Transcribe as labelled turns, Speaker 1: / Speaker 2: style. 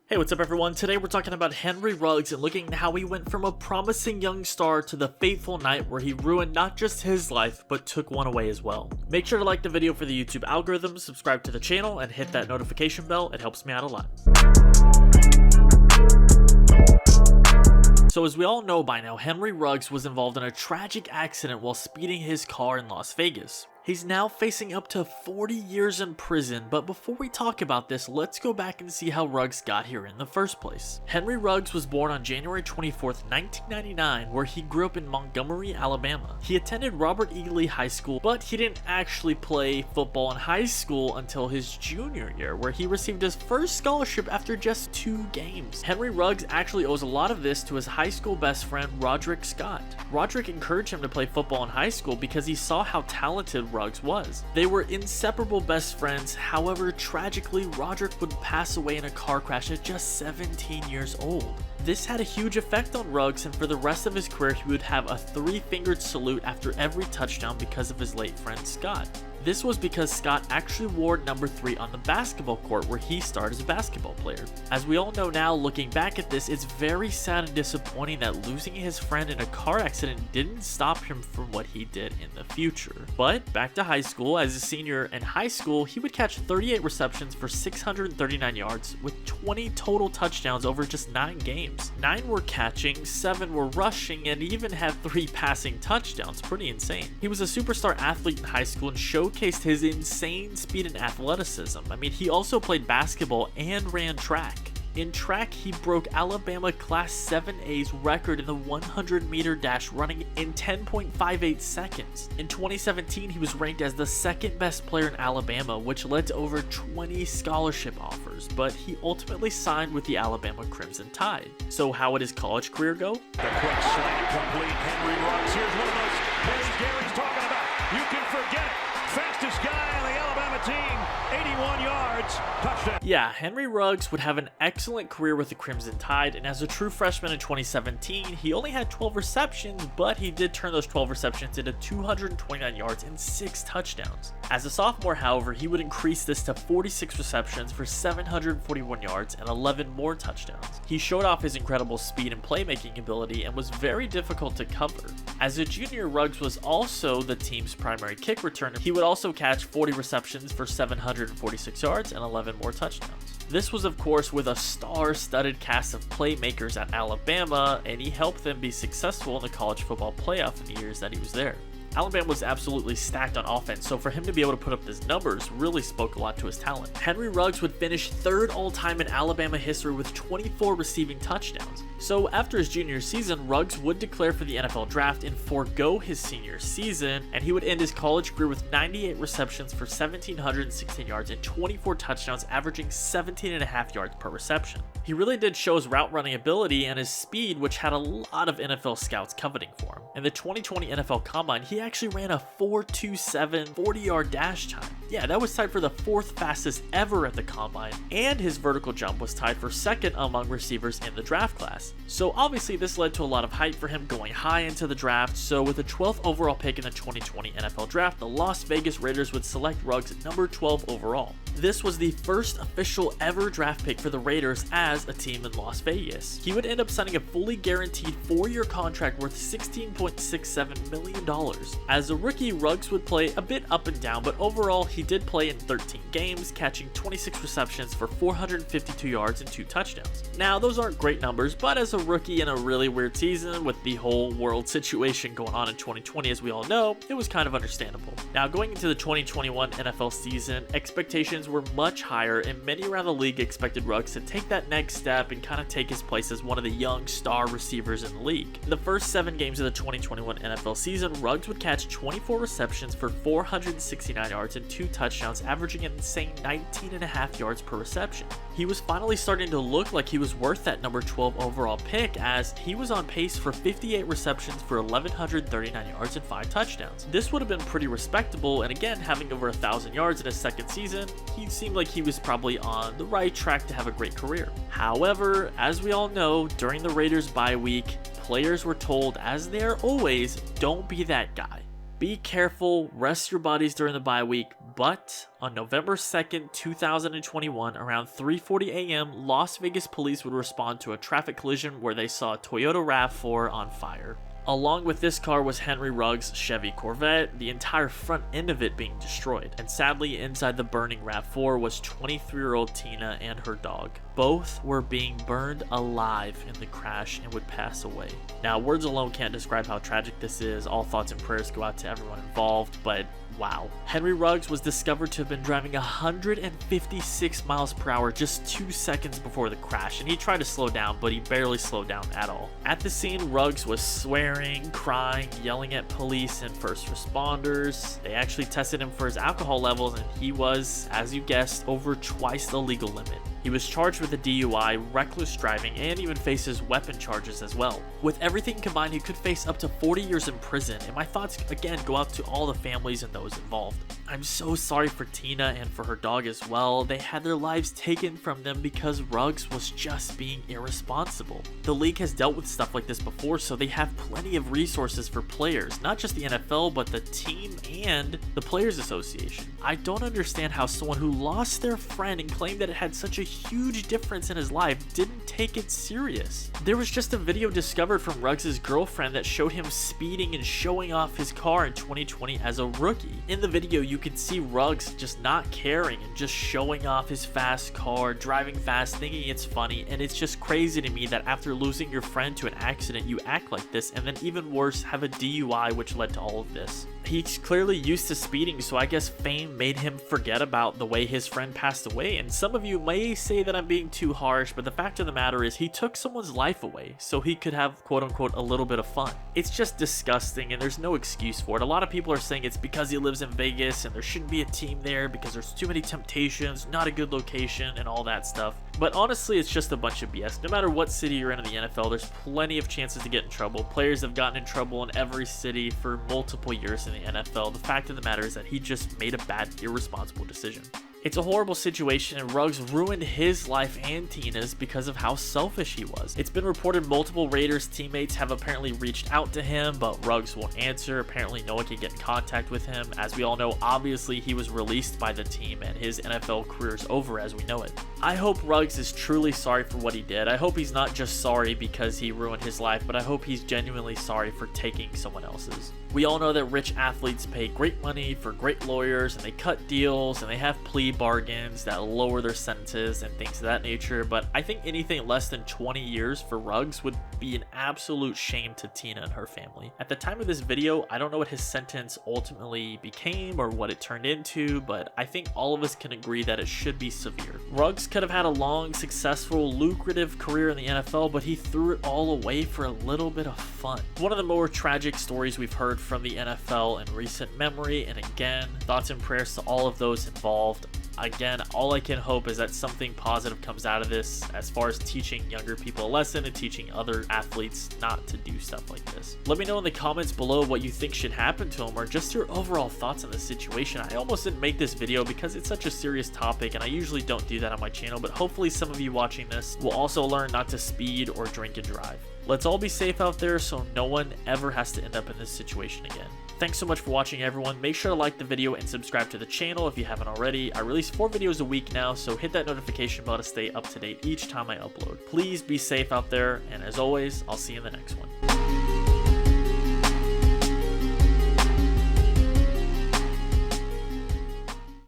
Speaker 1: Hey, what's up everyone? Today we're talking about Henry Ruggs and looking at how he went from a promising young star to the fateful night where he ruined not just his life, but took one away as well. Make sure to like the video for the YouTube algorithm, subscribe to the channel, and hit that notification bell. It helps me out a lot. So as we all know by now, Henry Ruggs was involved in a tragic accident while speeding his car in Las Vegas. He's now facing up to 40 years in prison, but before we talk about this, let's go back and see how Ruggs got here in the first place. Henry Ruggs was born on January 24th, 1999, where he grew up in Montgomery, Alabama. He attended Robert E. Lee High School, but he didn't actually play football in high school until his junior year, where he received his first scholarship after just 2 games. Henry Ruggs actually owes a lot of this to his high school best friend, Roderick Scott. Roderick encouraged him to play football in high school because he saw how talented Ruggs was. They were inseparable best friends. However, tragically, Roderick would pass away in a car crash at just 17 years old. This had a huge effect on Ruggs, and for the rest of his career he would have a 3-fingered salute after every touchdown because of his late friend Scott. This was because Scott actually wore number 3 on the basketball court where he started as a basketball player. As we all know now, looking back at this, it's very sad and disappointing that losing his friend in a car accident didn't stop him from what he did in the future. But back to high school, as a senior in high school, he would catch 38 receptions for 639 yards with 20 total touchdowns over just 9 games. 9 were catching, 7 were rushing, and even had 3 passing touchdowns. Pretty insane. He was a superstar athlete in high school and showcased his insane speed and athleticism. I mean, he also played basketball and ran track. In track, he broke Alabama Class 7A's record in the 100-meter dash, running in 10.58 seconds. In 2017, he was ranked as the 2nd best player in Alabama, which led to over 20 scholarship offers, but he ultimately signed with the Alabama Crimson Tide. So how would his college career go?
Speaker 2: The quick slant complete. Henry Ruggs. Here's one of those plays Gary's talking about. You can forget it. Fastest guy on the Alabama team, 81 yards, touchdown.
Speaker 1: Yeah, Henry Ruggs would have an excellent career with the Crimson Tide, and as a true freshman in 2017, he only had 12 receptions, but he did turn those 12 receptions into 229 yards and 6 touchdowns. As a sophomore, however, he would increase this to 46 receptions for 741 yards and 11 more touchdowns. He showed off his incredible speed and playmaking ability and was very difficult to cover. As a junior, Ruggs was also the team's primary kick returner. He would also catch 40 receptions for 746 yards and 11 more touchdowns. This was of course with a star-studded cast of playmakers at Alabama, and he helped them be successful in the college football playoff in the years that he was there. Alabama was absolutely stacked on offense, so for him to be able to put up these numbers really spoke a lot to his talent. Henry Ruggs would finish 3rd all-time in Alabama history with 24 receiving touchdowns. So after his junior season, Ruggs would declare for the NFL draft and forego his senior season, and he would end his college career with 98 receptions for 1,716 yards and 24 touchdowns, averaging 17.5 yards per reception. He really did show his route running ability and his speed, which had a lot of NFL scouts coveting for him. In the 2020 NFL Combine, he actually ran a 4.27 40-yard dash time. Yeah, that was tied for the 4th fastest ever at the Combine, and his vertical jump was tied for 2nd among receivers in the draft class. So obviously this led to a lot of hype for him going high into the draft, so with the 12th overall pick in the 2020 NFL Draft, the Las Vegas Raiders would select Ruggs at number 12 overall. This was the first official ever draft pick for the Raiders as a team in Las Vegas. He would end up signing a fully guaranteed 4-year contract worth $16.67 million. As a rookie, Ruggs would play a bit up and down, but overall he did play in 13 games, catching 26 receptions for 452 yards and 2 touchdowns. Now, those aren't great numbers, but as a rookie in a really weird season with the whole world situation going on in 2020, as we all know, it was kind of understandable. Now, going into the 2021 NFL season, expectations were much higher, and many around the league expected Ruggs to take that next step and kind of take his place as one of the young star receivers in the league. In the first 7 games of the 2021 NFL season, Ruggs would catch 24 receptions for 469 yards and 2 touchdowns, averaging an insane 19.5 yards per reception. He was finally starting to look like he was worth that number 12 overall pick, as he was on pace for 58 receptions for 1,139 yards and 5 touchdowns. This would have been pretty respectable, and again, having over 1,000 yards in his 2nd season, he seemed like he was probably on the right track to have a great career. However, as we all know, during the Raiders bye week, players were told, as they are always, don't be that guy. Be careful, rest your bodies during the bye week, but on November 2nd, 2021, around 3:40 a.m., Las Vegas police would respond to a traffic collision where they saw a Toyota RAV4 on fire. Along with this car was Henry Ruggs' Chevy Corvette, the entire front end of it being destroyed. And sadly, inside the burning RAV4 was 23-year-old Tina and her dog. Both were being burned alive in the crash and would pass away. Now, words alone can't describe how tragic this is. All thoughts and prayers go out to everyone involved, but wow. Henry Ruggs was discovered to have been driving 156 miles per hour just 2 seconds before the crash, and he tried to slow down, but he barely slowed down at all. At the scene, Ruggs was swearing, crying, yelling at police and first responders. They actually tested him for his alcohol levels, and he was, as you guessed, over twice the legal limit. He was charged with a DUI, reckless driving, and even faces weapon charges as well. With everything combined, he could face up to 40 years in prison, and my thoughts again go out to all the families and those involved. I'm so sorry for Tina and for her dog as well. They had their lives taken from them because Ruggs was just being irresponsible. The league has dealt with stuff like this before, so they have plenty of resources for players, not just the NFL, but the team and the Players Association. I don't understand how someone who lost their friend and claimed that it had such a huge difference in his life didn't take it serious. There was just a video discovered from Ruggs' girlfriend that showed him speeding and showing off his car in 2020 as a rookie. In the video, you can see Ruggs just not caring and just showing off his fast car, driving fast, thinking it's funny, and it's just crazy to me that after losing your friend to an accident, you act like this, and then even worse, have a DUI which led to all of this. He's clearly used to speeding, so I guess fame made him forget about the way his friend passed away, and some of you may say that I'm being too harsh, but the fact of the matter is he took someone's life away so he could have quote-unquote a little bit of fun. It's just disgusting, and there's no excuse for it. A lot of people are saying it's because he lives in Vegas and there shouldn't be a team there because there's too many temptations, not a good location, and all that stuff. But honestly, it's just a bunch of BS. No matter what city you're in the NFL, there's plenty of chances to get in trouble. Players have gotten in trouble in every city for multiple years in the NFL. The fact of the matter is that he just made a bad, irresponsible decision. It's a horrible situation, and Ruggs ruined his life and Tina's because of how selfish he was. It's been reported multiple Raiders teammates have apparently reached out to him, but Ruggs won't answer. Apparently no one can get in contact with him. As we all know, obviously he was released by the team and his NFL career is over as we know it. I hope Ruggs is truly sorry for what he did. I hope he's not just sorry because he ruined his life, but I hope he's genuinely sorry for taking someone else's. We all know that rich athletes pay great money for great lawyers, and they cut deals, and they have plea bargains that lower their sentences and things of that nature, but I think anything less than 20 years for Ruggs would be an absolute shame to Tina and her family. At the time of this video, I don't know what his sentence ultimately became or what it turned into, but I think all of us can agree that it should be severe. Ruggs could have had a long, successful, lucrative career in the NFL, but he threw it all away for a little bit of fun. One of the more tragic stories we've heard from the NFL in recent memory, and again, thoughts and prayers to all of those involved. Again, all I can hope is that something positive comes out of this as far as teaching younger people a lesson and teaching other athletes not to do stuff like this. Let me know in the comments below what you think should happen to him or just your overall thoughts on the situation. I almost didn't make this video because it's such a serious topic and I usually don't do that on my channel, but hopefully some of you watching this will also learn not to speed or drink and drive. Let's all be safe out there so no one ever has to end up in this situation again. Thanks so much for watching, everyone. Make sure to like the video and subscribe to the channel if you haven't already. I release 4 videos a week now, so hit that notification bell to stay up to date each time I upload. Please be safe out there, and as always, I'll see you in the next one.